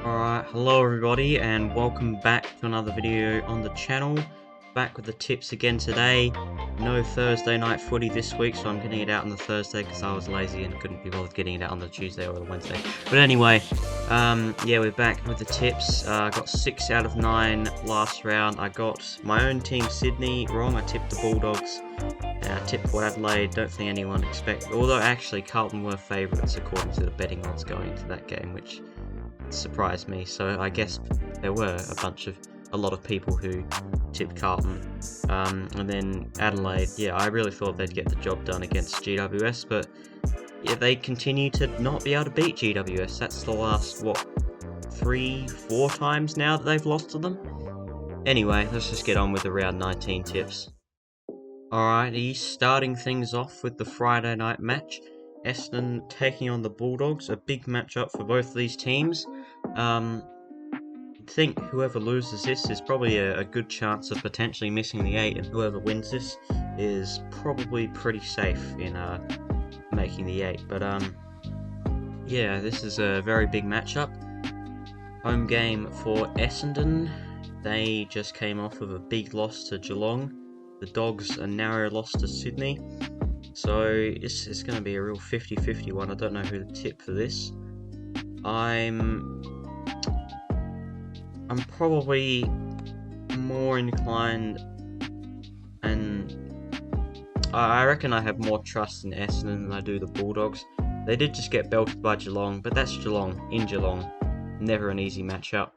Alright, hello everybody and welcome back to another video on the channel. Back with the tips again today. No Thursday night footy this week, so I'm getting it out on the Thursday because I was lazy and couldn't be bothered getting it out on the Tuesday or the Wednesday. But anyway, yeah, we're back with the tips. I got 6 out of 9 last round. I got my own team Sydney wrong. I tipped the Bulldogs. I tipped Port Adelaide. Don't think anyone expected. Although actually Carlton were favourites according to the betting odds going into that game, which surprised me. So I guess there were a lot of people who tipped Carlton. And then Adelaide, yeah, I really thought they'd get the job done against GWS, but yeah, they continue to not be able to beat GWS. That's the last, what, 3-4 times now that they've lost to them? Anyway, let's just get on with the round 19 tips. Alrighty, starting things off with the Friday night match. Essendon taking on the Bulldogs, a big matchup for both of these teams. I think whoever loses this is probably a good chance of potentially missing the 8, and whoever wins this is probably pretty safe in making the 8. But yeah, this is a very big matchup. Home game for Essendon. They just came off of a big loss to Geelong. The Dogs a narrow loss to Sydney. So it's going to be a real 50-50 one. I don't know who to tip for this. I'm probably more inclined, and I reckon I have more trust in Essendon than I do the Bulldogs. They did just get belted by Geelong, but that's Geelong, in Geelong. Never an easy matchup.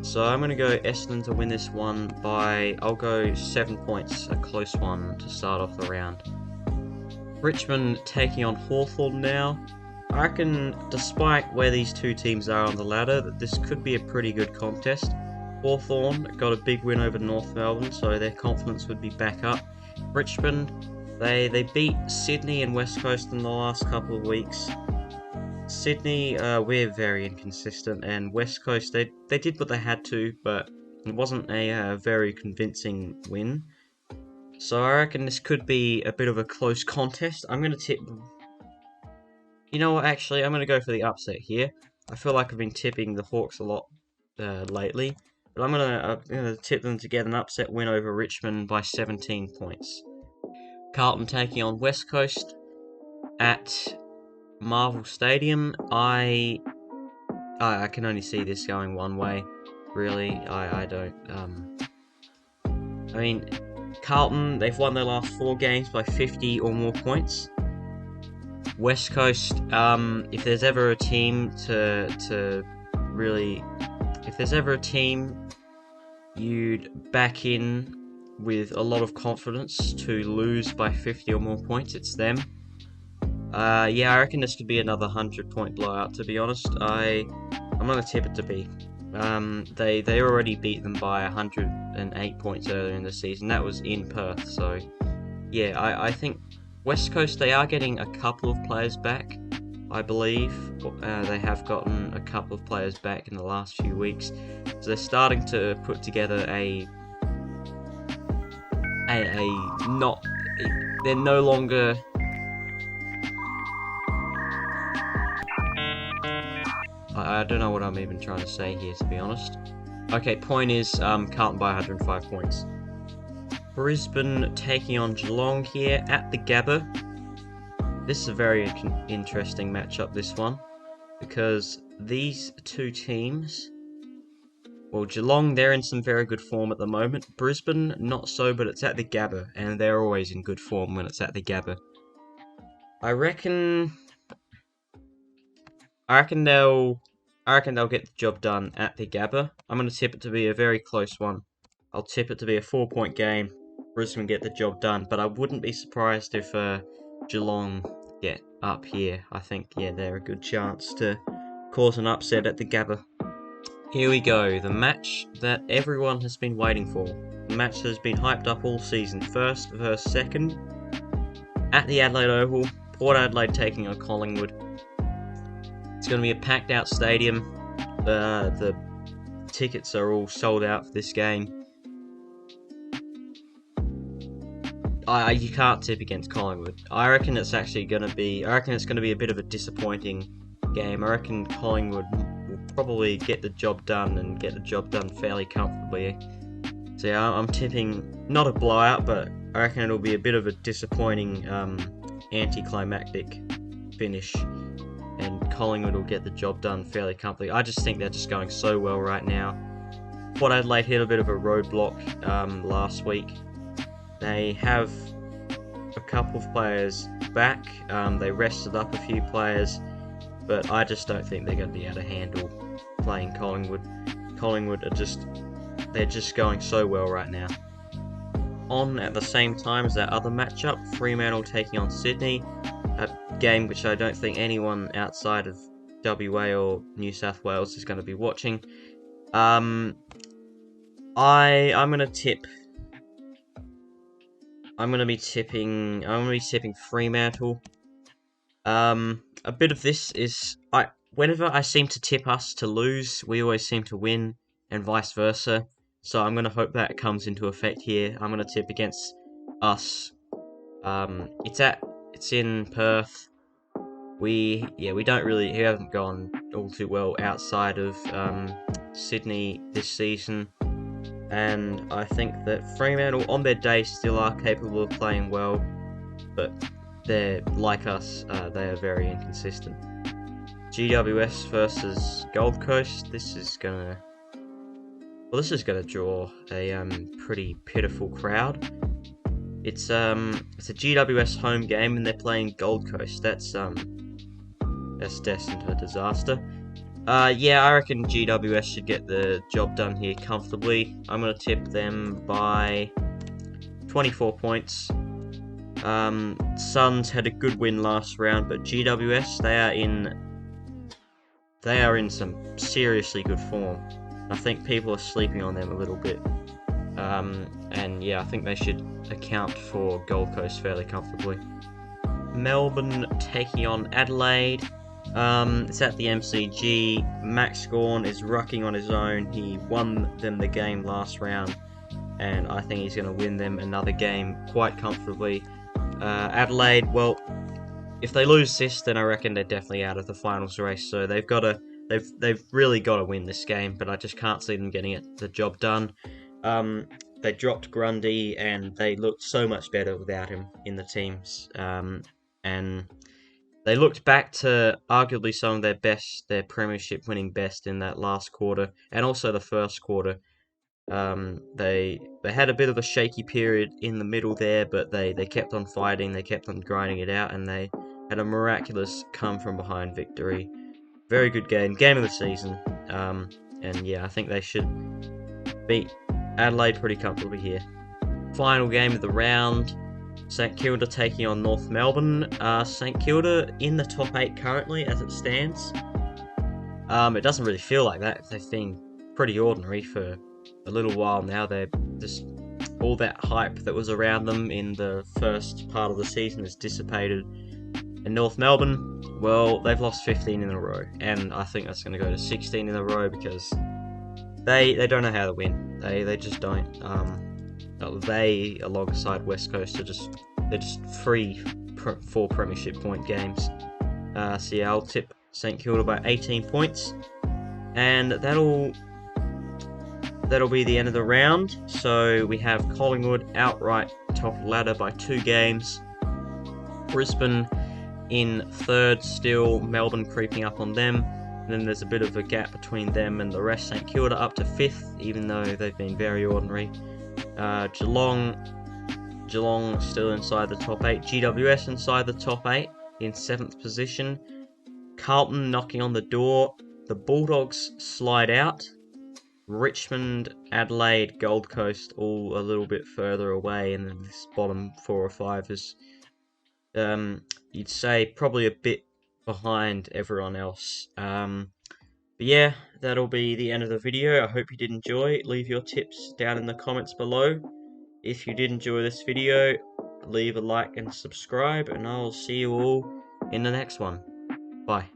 So I'm going to go Essendon to win this one by, I'll go 7 points, a close one to start off the round. Richmond taking on Hawthorn now. I reckon, despite where these two teams are on the ladder, that this could be a pretty good contest. Hawthorn got a big win over North Melbourne, so their confidence would be back up. Richmond, they beat Sydney and West Coast in the last couple of weeks. Sydney, we're very inconsistent, and West Coast, they did what they had to, but it wasn't a very convincing win. So I reckon this could be a bit of a close contest. I'm going to tip... You know what, actually, I'm going to go for the upset here. I feel like I've been tipping the Hawks a lot lately. But I'm going to tip them to get an upset win over Richmond by 17 points. Carlton taking on West Coast at Marvel Stadium. I can only see this going one way, really. I don't... I mean... Carlton, they've won their last 4 games by 50 or more points. West Coast, if there's ever a team if there's ever a team you'd back in with a lot of confidence to lose by 50 or more points, it's them. Yeah, I reckon this could be another 100-point blowout, to be honest. I'm going to tip it to be. They already beat them by 108 points earlier in the season. That was in Perth, so yeah, I think West Coast, they are getting a couple of players back, I believe. They have gotten a couple of players back in the last few weeks, so they're starting to put together they're no longer... I don't know what I'm even trying to say here, to be honest. Okay, point is, Carlton by 105 points. Brisbane taking on Geelong here at the Gabba. This is a very interesting matchup, this one, because these two teams... Well, Geelong, they're in some very good form at the moment. Brisbane, not so, but it's at the Gabba, and they're always in good form when it's at the Gabba. I reckon they'll get the job done at the Gabba. I'm going to tip it to be a very close one. I'll tip it to be a 4-point game. Brisbane get the job done, but I wouldn't be surprised if Geelong get up here. I think, yeah, they're a good chance to cause an upset at the Gabba. Here we go, the match that everyone has been waiting for. The match that has been hyped up all season. First versus second. At the Adelaide Oval, Port Adelaide taking on Collingwood. It's going to be a packed out stadium. The tickets are all sold out for this game. You can't tip against Collingwood. I reckon it's going to be a bit of a disappointing game. I reckon Collingwood will probably get the job done and get the job done fairly comfortably. So yeah, I'm tipping not a blowout, but I reckon it'll be a bit of a disappointing anticlimactic finish, and Collingwood will get the job done fairly comfortably. I just think they're just going so well right now. Port Adelaide hit a bit of a roadblock last week. They have a couple of players back. They rested up a few players, but I just don't think they're going to be able to handle playing Collingwood. Collingwood they're just going so well right now. On at the same time as that other matchup, Fremantle taking on Sydney, a game which I don't think anyone outside of WA or New South Wales is going to be watching. I'm going to be tipping Fremantle. A bit of this is whenever I seem to tip us to lose, we always seem to win, and vice versa. So I'm going to hope that comes into effect here. I'm going to tip against us. It's in Perth. We haven't gone all too well outside of Sydney this season, and I think that Fremantle on their day still are capable of playing well, but they're like us. They are very inconsistent. GWS versus Gold Coast. This is gonna draw a pretty pitiful crowd. It's a GWS home game, and they're playing Gold Coast. That's destined for disaster. Yeah, I reckon GWS should get the job done here comfortably. I'm gonna tip them by 24 points. Suns had a good win last round, but GWS they are in some seriously good form. I think people are sleeping on them a little bit. And yeah, I think they should account for Gold Coast fairly comfortably. Melbourne taking on Adelaide. It's at the MCG. Max Gawn is rucking on his own. He won them the game last round, and I think he's going to win them another game quite comfortably. Adelaide, well, if they lose this, then I reckon they're definitely out of the finals race. So they've really got to win this game, but I just can't see them getting the job done. They dropped Grundy, and they looked so much better without him in the teams. And they looked back to arguably some of their premiership winning best in that last quarter, and also the first quarter. They had a bit of a shaky period in the middle there, but they kept on fighting, they kept on grinding it out, and they had a miraculous come from behind victory. Very good game of the season. And yeah, I think they should beat Adelaide pretty comfortably here. Final game of the round, St Kilda taking on North Melbourne. St Kilda in the top 8 currently as it stands. It doesn't really feel like that. They've been pretty ordinary for a little while now. They're just all that hype that was around them in the first part of the season has dissipated. And North Melbourne, well, they've lost 15 in a row, and I think that's going to go to 16 in a row because they don't know how to win. They just don't. They, alongside West Coast, they're just free for premiership point games. So yeah, I'll tip St Kilda by 18 points, and that'll be the end of the round. So we have Collingwood outright top ladder by 2 games. Brisbane in 3rd still, Melbourne creeping up on them. And then there's a bit of a gap between them and the rest. St Kilda up to 5th, even though they've been very ordinary. Geelong still inside the top 8. GWS inside the top 8 in 7th position. Carlton knocking on the door. The Bulldogs slide out. Richmond, Adelaide, Gold Coast all a little bit further away, and then this bottom 4 or 5 is, you'd say, probably a bit behind everyone else. But yeah, that'll be the end of the video. I hope you did enjoy. Leave your tips down in the comments below. If you did enjoy this video, leave a like and subscribe, and I'll see you all in the next one. Bye.